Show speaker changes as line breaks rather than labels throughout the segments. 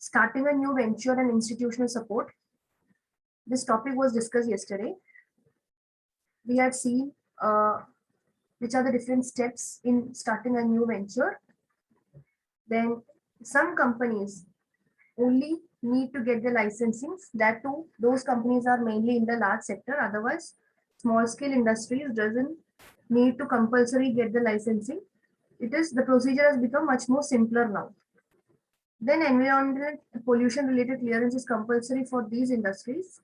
starting a new venture and institutional support. This topic was discussed yesterday. We had seen which are the different steps in starting a new venture. Then some companies only need to get the licensings. That too, those companies are mainly in the large sector. Otherwise, small scale industries doesn't need to compulsory get the licensing. The procedure has become much more simpler now. Then environmental pollution related clearance is compulsory for these industries.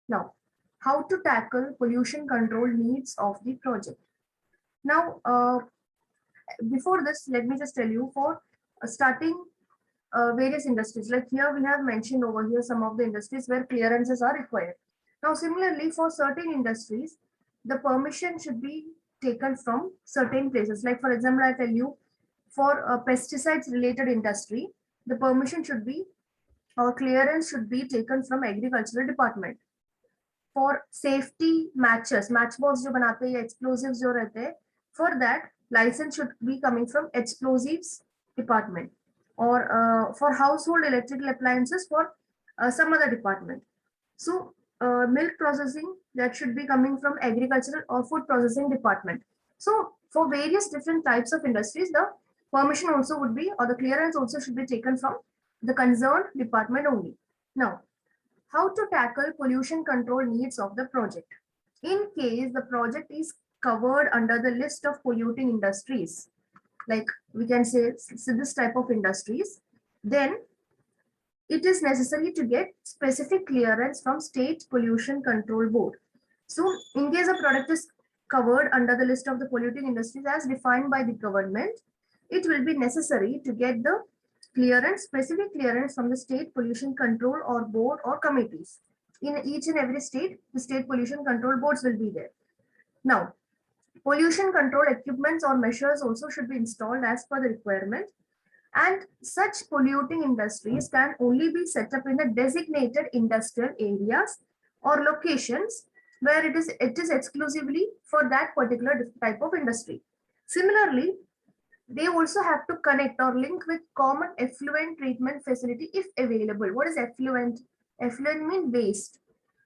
Now, how to tackle pollution control needs of the project. Now, before this, let me just tell you for starting various industries. Like here we have mentioned over here some of the industries where clearances are required. Now, similarly, for certain industries, the permission should be taken from certain places. Like for example, I tell you, for a pesticides related industry, the permission should be or clearance should be taken from agricultural department. For safety matches, matchbox जो बनाते हैं, explosives जो रहते हैं, for that license should be coming from explosives department. Or for household electrical appliances for some other department. So milk processing, that should be coming from agricultural or food processing department. So for various different types of industries, the permission also would be, or the clearance also should be taken from the concerned department only. Now, how to tackle pollution control needs of the project. In case the project is covered under the list of polluting industries, like we can say this type of industries, then it is necessary to get specific clearance from State Pollution Control Board. So in case a product is covered under the list of the polluting industries as defined by the government, it will be necessary to get the clearance, specific clearance from the State Pollution Control or Board or committees. In each and every state, the State Pollution Control Boards will be there. Now, pollution control equipments or measures also should be installed as per the requirement. And such polluting industries can only be set up in the designated industrial areas or locations where it is exclusively for that particular type of industry. Similarly, they also have to connect or link with common effluent treatment facility if available. What is effluent? Effluent means waste.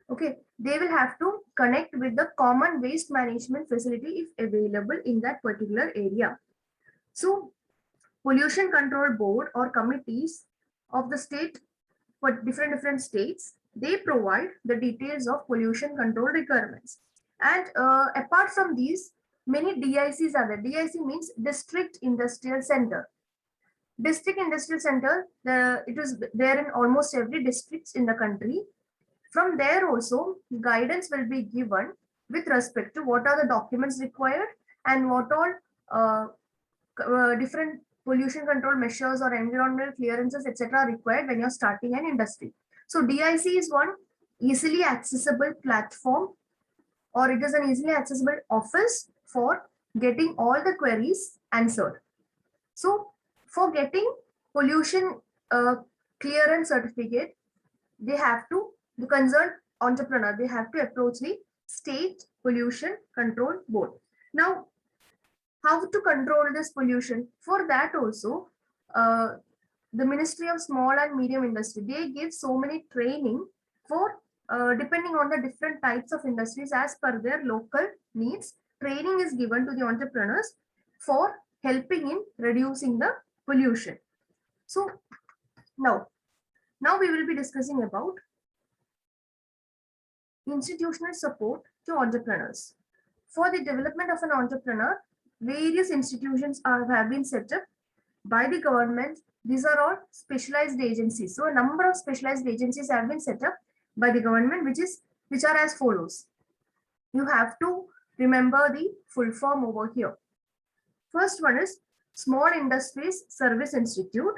Okay, they will have to connect with the common waste management facility if available in that particular area. So pollution control board or committees of the state for different states, they provide the details of pollution control requirements. And apart from these, many DICs are there. DIC means District Industrial Center. District Industrial Center, it is there in almost every district in the country. From there also, guidance will be given with respect to what are the documents required and what all different pollution control measures or environmental clearances, etc. required when you're starting an industry. So DIC is one easily accessible platform, or it is an easily accessible office for getting all the queries answered. So for getting pollution clearance certificate, they have to, the concerned entrepreneur, they have to approach the State Pollution Control Board. Now, how to control this pollution? For that also, the Ministry of Small and Medium Industry, they give so many training for depending on the different types of industries as per their local needs. Training is given to the entrepreneurs for helping in reducing the pollution. So now we will be discussing about institutional support to entrepreneurs. For the development of an entrepreneur, various institutions have been set up by the government. These are all specialized agencies. So a number of specialized agencies have been set up by the government, which are as follows. You have to remember the full form over here. First one is Small Industries Service Institute.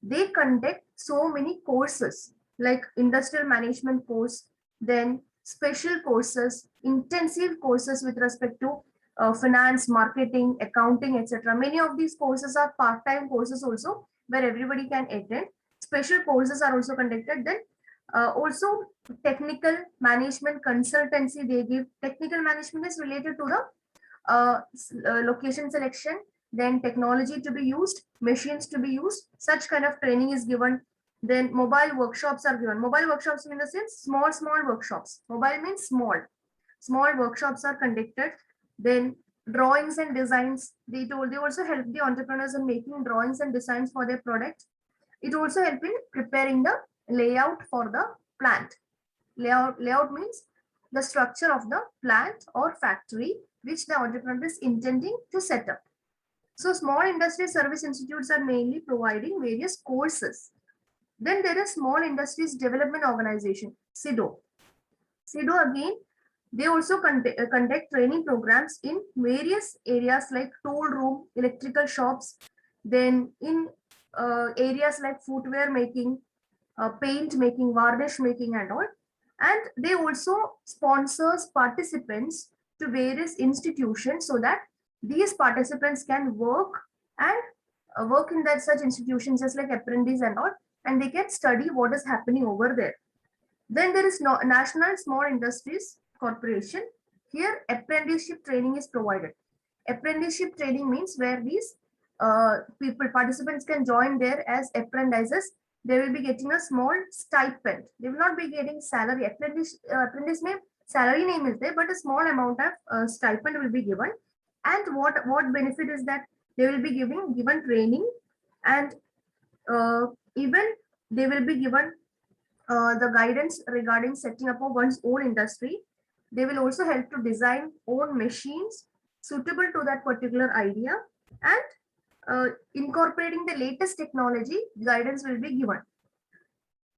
They conduct so many courses like industrial management course, then special courses, intensive courses with respect to finance, marketing, accounting, etc. Many of these courses are part-time courses also where everybody can attend. Special courses are also conducted. Then also technical management consultancy they give. Technical management is related to the location selection, then technology to be used, machines to be used, such kind of training is given. Then mobile workshops are given. Mobile workshops in the sense small workshops. Mobile means small workshops are conducted. Then drawings and designs, they also help the entrepreneurs in making drawings and designs for their product. It also help in preparing the layout for the plant. Layout means the structure of the plant or factory which the entrepreneur is intending to set up. So small industry service institutes are mainly providing various courses. Then there is Small Industries Development Organization, SIDO. SIDO again, they also conduct training programs in various areas like tool room, electrical shops, then in areas like footwear making, paint making, varnish making and all. And they also sponsors participants to various institutions so that these participants can work and work in that such institutions just like apprentice and all, and they can study what is happening over there. Then there is National Small Industries Corporation. Here apprenticeship training is provided. Apprenticeship training means where these participants can join there as apprentices. They will be getting a small stipend. They will not be getting salary. Apprentice name, salary name is there, but a small amount of stipend will be given. And what benefit is that they will be given training, and even they will be given the guidance regarding setting up of one's own industry. They will also help to design own machines suitable to that particular idea, and incorporating the latest technology guidance will be given.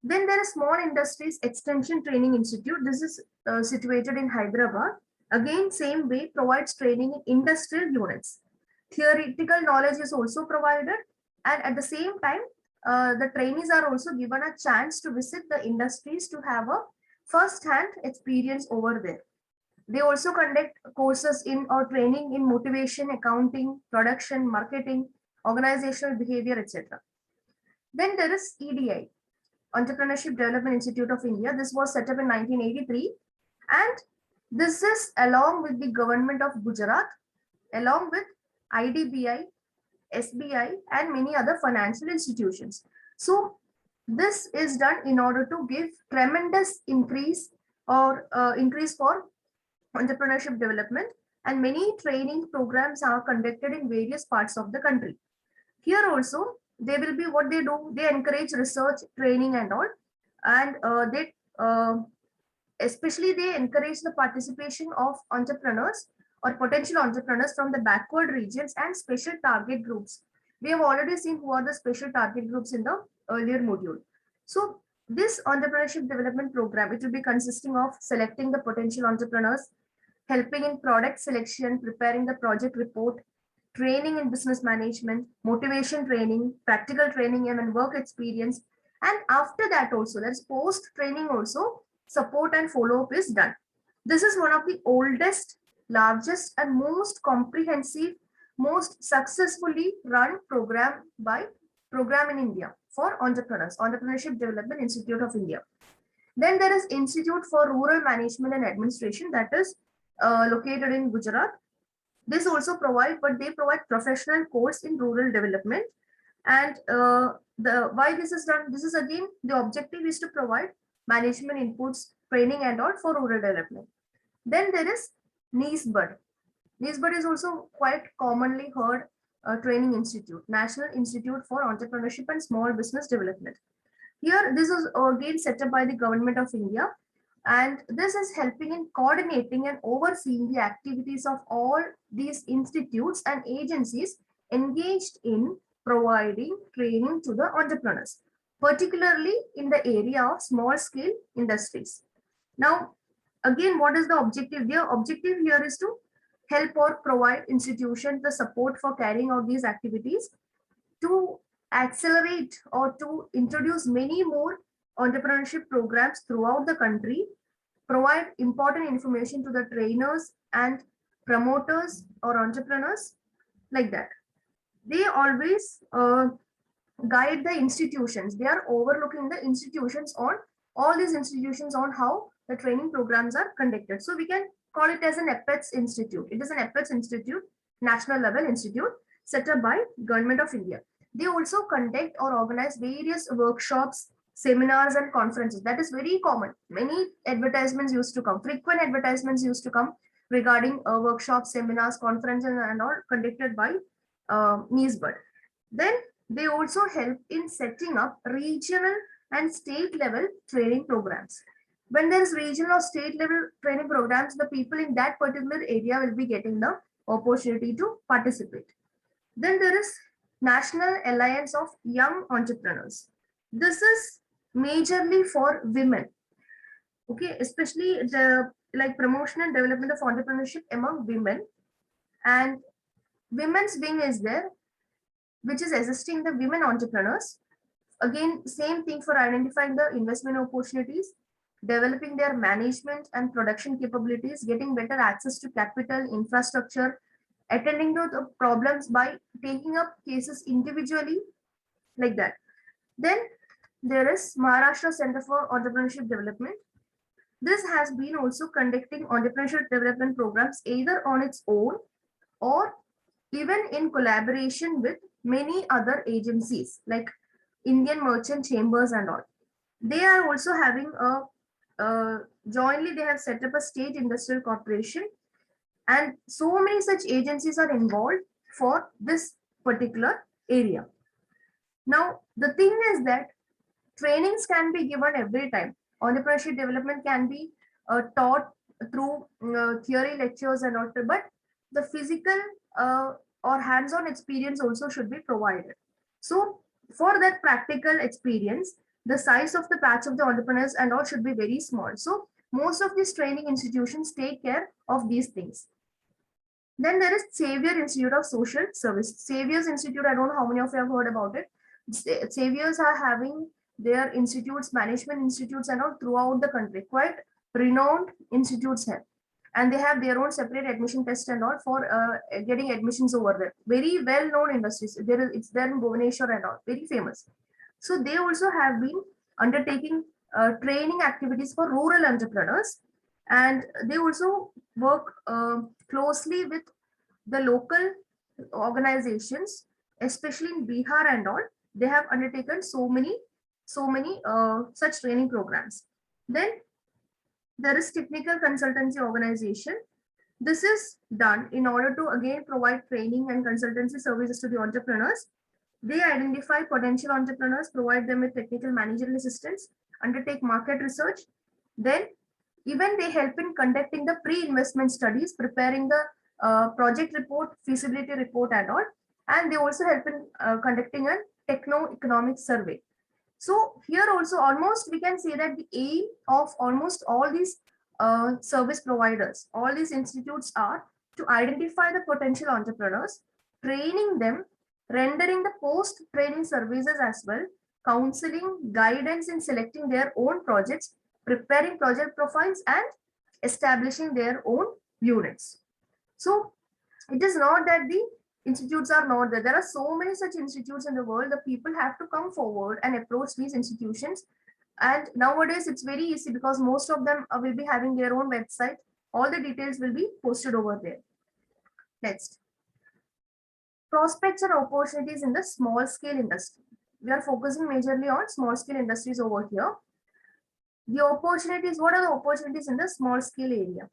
Then there is Small Industries Extension Training Institute. This is situated in Hyderabad. Again, same way, provides training in industrial units. Theoretical knowledge is also provided, and at the same time, the trainees are also given a chance to visit the industries to have a first-hand experience over there. They also conduct courses in or training in motivation, accounting, production, marketing, organizational behavior, etc. Then there is EDI, Entrepreneurship Development Institute of India. This was set up in 1983, and this is along with the government of Gujarat, along with IDBI, SBI, and many other financial institutions. So this is done in order to give tremendous increase for entrepreneurship development, and many training programs are conducted in various parts of the country. Here also, they will be what they do. They encourage research, training, and all, and especially they encourage the participation of entrepreneurs or potential entrepreneurs from the backward regions and special target groups. We have already seen who are the special target groups in the earlier module. So this entrepreneurship development program, it will be consisting of selecting the potential entrepreneurs, helping in product selection, preparing the project report, training in business management, motivation training, practical training and work experience. And after that also, that's post training also, support and follow up is done. This is one of the oldest, largest and most comprehensive, most successfully run program in India for entrepreneurs, Entrepreneurship Development Institute of India. Then there is Institute for Rural Management and Administration, that is located in Gujarat. This also but they provide professional course in rural development. And why this is done? This is again, the objective is to provide management inputs, training and all for rural development. Then there is NISBUD. NISBUD is also quite commonly heard training institute, National Institute for Entrepreneurship and Small Business Development. Here, this is again set up by the Government of India, and this is helping in coordinating and overseeing the activities of all these institutes and agencies engaged in providing training to the entrepreneurs, particularly in the area of small scale industries. Now, again, what is the objective? The objective here is to help or provide institutions the support for carrying out these activities, to accelerate or to introduce many more entrepreneurship programs throughout the country, provide important information to the trainers and promoters or entrepreneurs, like that. They always guide the institutions. They are overlooking the institutions on all these institutions on how the training programs are conducted. So we can call it as an APETS institute. It is an APETS institute, national level institute, set up by Government of India. They also conduct or organize various workshops, seminars and conferences. That is very common. Many advertisements used to come, frequent advertisements used to come regarding workshops, seminars, conferences and all conducted by NISBUD. Then they also help in setting up regional and state level training programs. When there is regional or state level training programs, the people in that particular area will be getting the opportunity to participate. Then there is National Alliance of Young Entrepreneurs. This is majorly for women. Okay, especially the like promotion and development of entrepreneurship among women. And women's wing is there, which is assisting the women entrepreneurs. Again, same thing for identifying the investment opportunities, developing their management and production capabilities, getting better access to capital, infrastructure, attending to the problems by taking up cases individually, like that. Then there is Maharashtra Center for Entrepreneurship Development. This has been also conducting entrepreneurship development programs either on its own or even in collaboration with many other agencies like Indian Merchant Chambers and all. They are also having jointly they have set up a state industrial corporation, and so many such agencies are involved for this particular area. Now, the thing is that trainings can be given every time. Entrepreneurship development can be taught through theory lectures and all, but the physical or hands-on experience also should be provided. So for that practical experience, the size of the patch of the entrepreneurs and all should be very small. So most of these training institutions take care of these things. Then there is Xavier Institute of Social Service. Xavier's Institute, I don't know how many of you have heard about it. Xavier's are having their institutes, management institutes and all throughout the country, quite renowned institutes have. And they have their own separate admission test and all for getting admissions over there. Very well-known industries. It's there in Bhubaneswar and all, very famous. So they also have been undertaking training activities for rural entrepreneurs, and they also work closely with the local organizations, especially in Bihar and all. They have undertaken so many such training programs. Then there is Technical Consultancy Organization. This is done in order to again provide training and consultancy services to the entrepreneurs. They identify potential entrepreneurs, provide them with technical managerial assistance, undertake market research. Then even they help in conducting the pre-investment studies, preparing the project report, feasibility report and all. And they also help in conducting a techno-economic survey. So here also almost we can say that the aim of almost all these service providers, all these institutes are to identify the potential entrepreneurs, training them, rendering the post-training services as well, counseling, guidance in selecting their own projects, preparing project profiles and establishing their own units. So it is not that the institutes are not there. There are so many such institutes in the world. The people have to come forward and approach these institutions. And nowadays it's very easy because most of them will be having their own website. All the details will be posted over there. Next. Prospects and opportunities in the small scale industry. We are focusing majorly on small scale industries over here. The opportunities, what are the opportunities in the small scale area?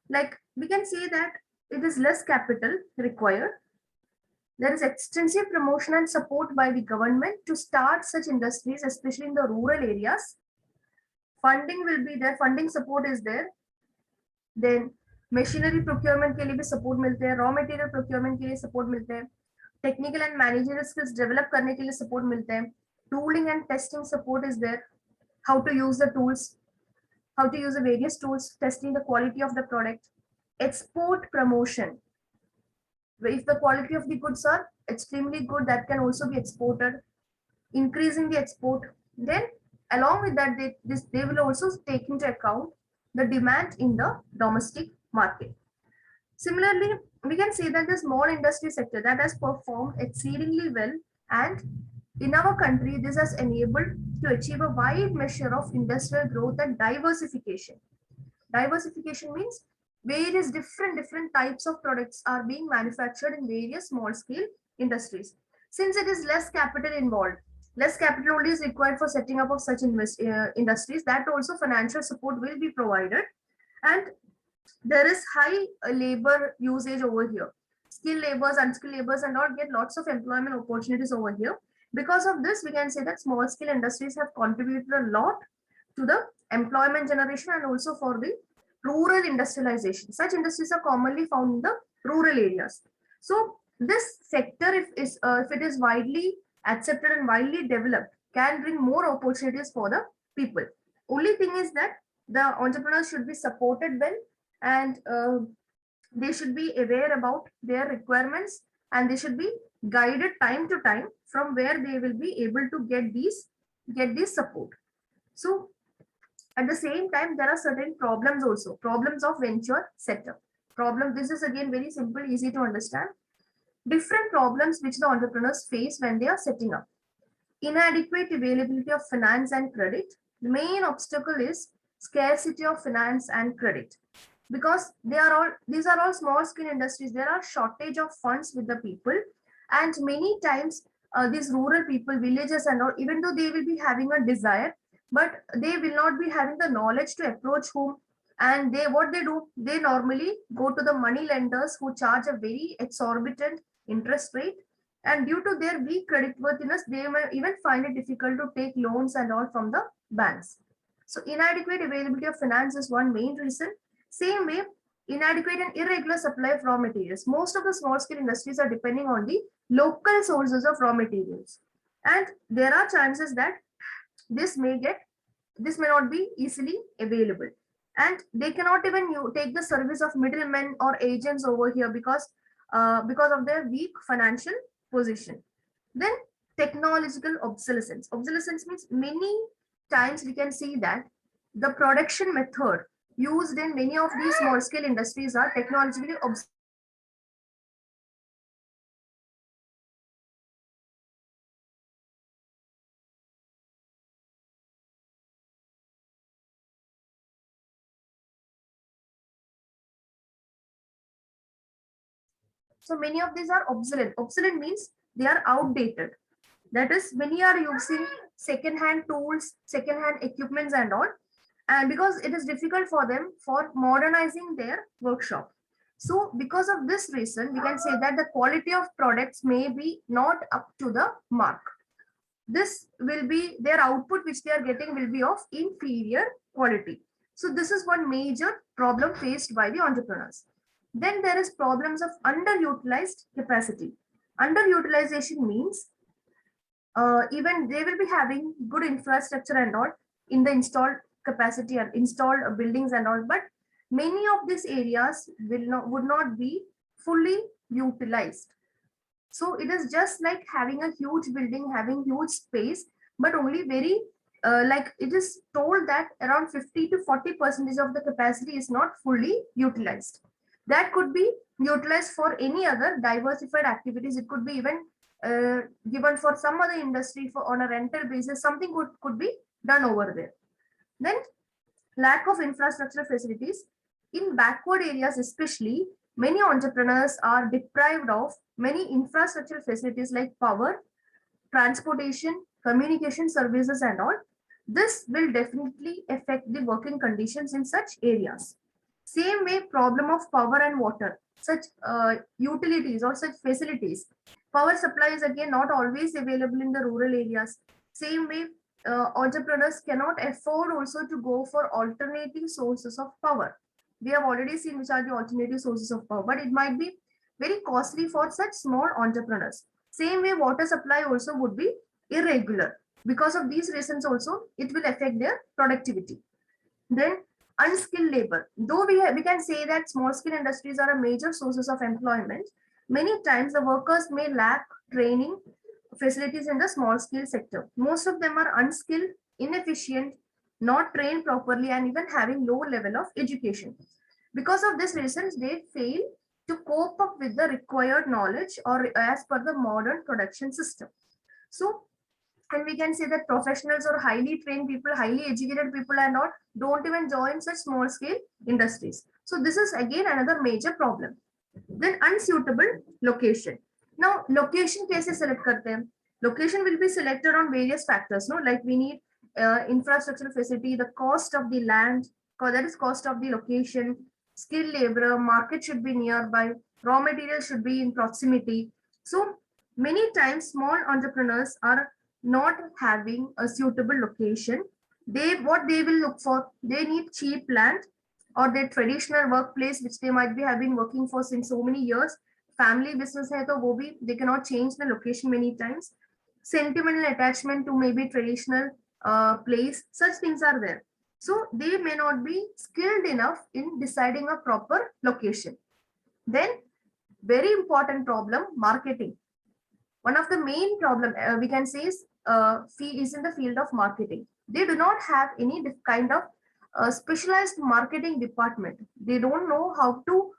Like we can say that it is less capital required. There is extensive promotion and support by the government to start such industries, especially in the rural areas. Funding will be there, funding support is there. Then machinery procurement के लिए भी support मिलते हैं, raw material procurement के लिए support मिलते हैं, technical and managerial skills develop करने के लिए support मिलते हैं, tooling and testing support is there, how to use the tools, how to use the various tools, testing the quality of the product, export promotion. If the quality of the goods are extremely good, that can also be exported, increasing the export. Then along with that, they will also take into account the demand in the domestic market. Similarly, we can say that the small industry sector that has performed exceedingly well, and in our country, this has enabled to achieve a wide measure of industrial growth and diversification. Diversification means various different types of products are being manufactured in various small scale industries. Since it is less capital involved, less capital only is required for setting up of such industries, that also financial support will be provided. And there is high labor usage over here. Skilled laborers, unskilled laborers, and all get lots of employment opportunities over here. Because of this, we can say that small scale industries have contributed a lot to the employment generation and also for the rural industrialization. Such industries are commonly found in the rural areas. So this sector, if it is widely accepted and widely developed, can bring more opportunities for the people. Only thing is that the entrepreneurs should be supported well, and they should be aware about their requirements, and they should be guided time to time from where they will be able to get this support. So at the same time, there are certain problems also, problems of venture setup. This is again very simple, easy to understand. Different problems which the entrepreneurs face when they are setting up. Inadequate availability of finance and credit. The main obstacle is scarcity of finance and credit, because these are all small scale industries. There are shortage of funds with the people, and many times these rural people, villages and all, even though they will be having a desire, but they will not be having the knowledge to approach whom. And what they do, they normally go to the money lenders who charge a very exorbitant interest rate, and due to their weak credit worthiness, they may even find it difficult to take loans and all from the banks. So inadequate availability of finance is one main reason. Same way, inadequate and irregular supply of raw materials. Most of the small scale industries are depending on the local sources of raw materials, and there are chances that this may not be easily available, and they cannot even take the service of middlemen or agents over here, because of their weak financial position. Then technological obsolescence. Obsolescence means many times we can see that the production method used in many of these small scale industries are technologically obsolete. So many of these are obsolete. Obsolete means they are outdated. That is, many are using second-hand tools, second-hand equipments and all, and because it is difficult for them for modernizing their workshop. So because of this reason, we can say that the quality of products may be not up to the mark. This will be their output which they are getting will be of inferior quality. So this is one major problem faced by the entrepreneurs. Then there is problems of underutilized capacity. Underutilization means even they will be having good infrastructure and all in the installed capacity and installed buildings and all, but many of these areas would not be fully utilized. So it is just like having a huge building, having huge space, but only very like it is told that around 50 to 40% of the capacity is not fully utilized. That could be utilized for any other diversified activities. It could be even given for some other industry for on a rental basis. Something could be done over there. Then lack of infrastructure facilities. In backward areas especially, many entrepreneurs are deprived of many infrastructure facilities like power, transportation, communication services and all. This will definitely affect the working conditions in such areas. Same way, problem of power and water, such utilities or such facilities. Power supply is again not always available in the rural areas. Same way, entrepreneurs cannot afford also to go for alternative sources of power. We have already seen which are the alternative sources of power, but it might be very costly for such small entrepreneurs. Same way, water supply also would be irregular. Because of these reasons also, it will affect their productivity. Then unskilled labor. Though we can say that small scale industries are a major sources of employment, many times the workers may lack training facilities in the small scale sector. Most of them are unskilled, inefficient, not trained properly, and even having low level of education. Because of these reasons, they fail to cope up with the required knowledge or as per the modern production system. So, and we can say that professionals or highly trained people, highly educated people and all don't even join such small scale industries. So this is again another major problem. Then unsuitable location. Now, location cases select karte hain. Location will be selected on various factors, no? Like we need infrastructure facility, the cost of the land, that is cost of the location, skilled labor, market should be nearby, raw material should be in proximity. So many times small entrepreneurs are not having a suitable location. What they will look for, they need cheap land or their traditional workplace, which they might be have been working for since so many years. Family business hai to wo bhi, they cannot change the location many times. Sentimental attachment to maybe traditional place, such things are there. So they may not be skilled enough in deciding a proper location. Then very important problem, marketing. One of the main problem we can say is in the field of marketing. They do not have any kind of specialized marketing department. They don't know how to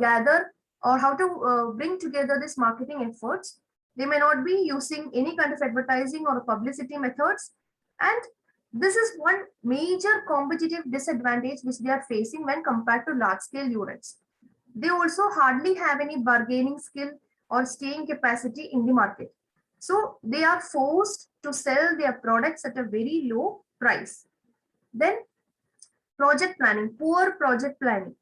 gather or how to bring together this marketing efforts. They may not be using any kind of advertising or publicity methods, and this is one major competitive disadvantage which they are facing when compared to large scale units. They also hardly have any bargaining skill or staying capacity in the market. So they are forced to sell their products at a very low price. Then project planning, poor project planning.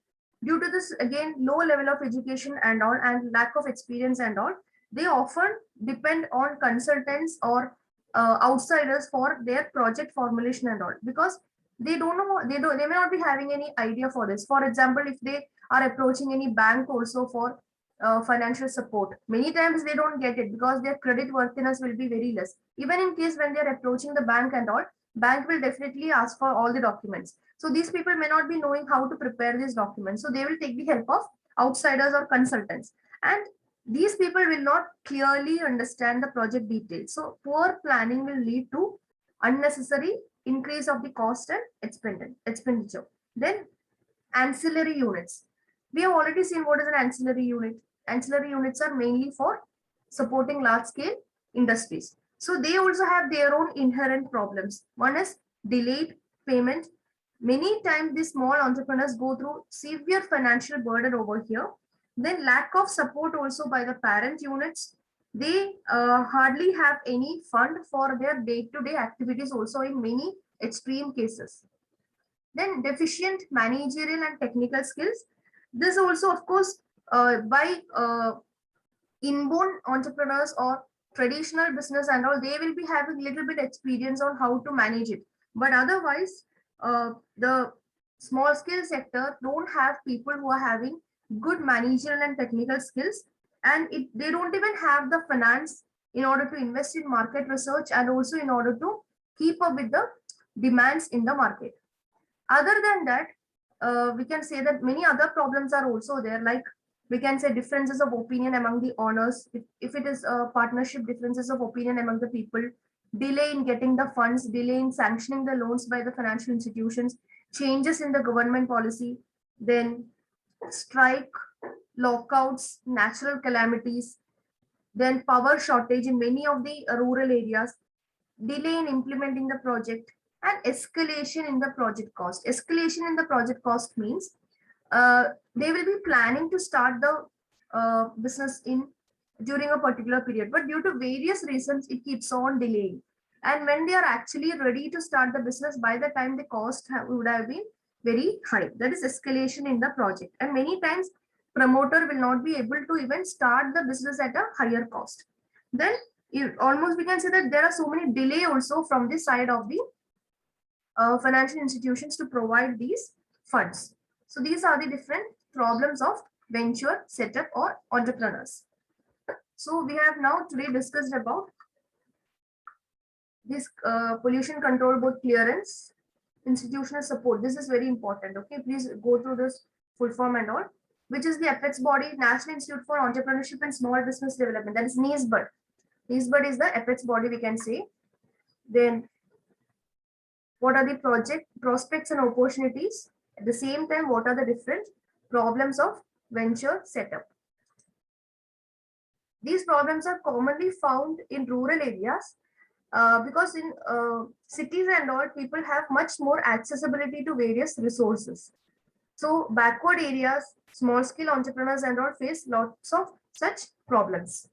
Due to this, again, low level of education and all, and lack of experience and all, they often depend on consultants or outsiders for their project formulation and all, because they don't know, they may not be having any idea for this. For example, if they are approaching any bank also for financial support, many times they don't get it because their credit worthiness will be very less. Even in case when they are approaching the bank and all, bank will definitely ask for all the documents. So these people may not be knowing how to prepare these documents. So they will take the help of outsiders or consultants. And these people will not clearly understand the project details. So poor planning will lead to unnecessary increase of the cost and expenditure. Then ancillary units. We have already seen what is an ancillary unit. Ancillary units are mainly for supporting large scale industries. So they also have their own inherent problems. One is delayed payment. Many times these small entrepreneurs go through severe financial burden over here. Then lack of support also by the parent units. They hardly have any fund for their day-to-day activities also in many extreme cases. Then deficient managerial and technical skills. This also, of course, by inborn entrepreneurs or traditional business and all, they will be having little bit experience on how to manage it. But otherwise, the small scale sector don't have people who are having good managerial and technical skills, and they don't even have the finance in order to invest in market research and also in order to keep up with the demands in the market. Other than that, we can say that many other problems are also there, like we can say differences of opinion among the owners. If it is a partnership, differences of opinion among the people, delay in getting the funds, delay in sanctioning the loans by the financial institutions, changes in the government policy, then strike, lockouts, natural calamities, then power shortage in many of the rural areas, delay in implementing the project, and escalation in the project cost. Escalation in the project cost means they will be planning to start the business in during a particular period, but due to various reasons, it keeps on delaying. And when they are actually ready to start the business, by the time the cost would have been very high. That is escalation in the project. And many times, promoter will not be able to even start the business at a higher cost. Then almost we can say that there are so many delay also from the side of the financial institutions to provide these funds. So these are the different problems of venture setup or entrepreneurs. So we have now today discussed about this pollution control board clearance, institutional support. This is very important. Okay, please go through this full form and all, which is the apex body, National Institute for Entrepreneurship and Small Business Development. That is NISBUD. NISBUD is the apex body, we can say. Then what are the project prospects and opportunities? At the same time, what are the different problems of venture setup? These problems are commonly found in rural areas because in cities and all, people have much more accessibility to various resources. So backward areas, small scale entrepreneurs and all face lots of such problems.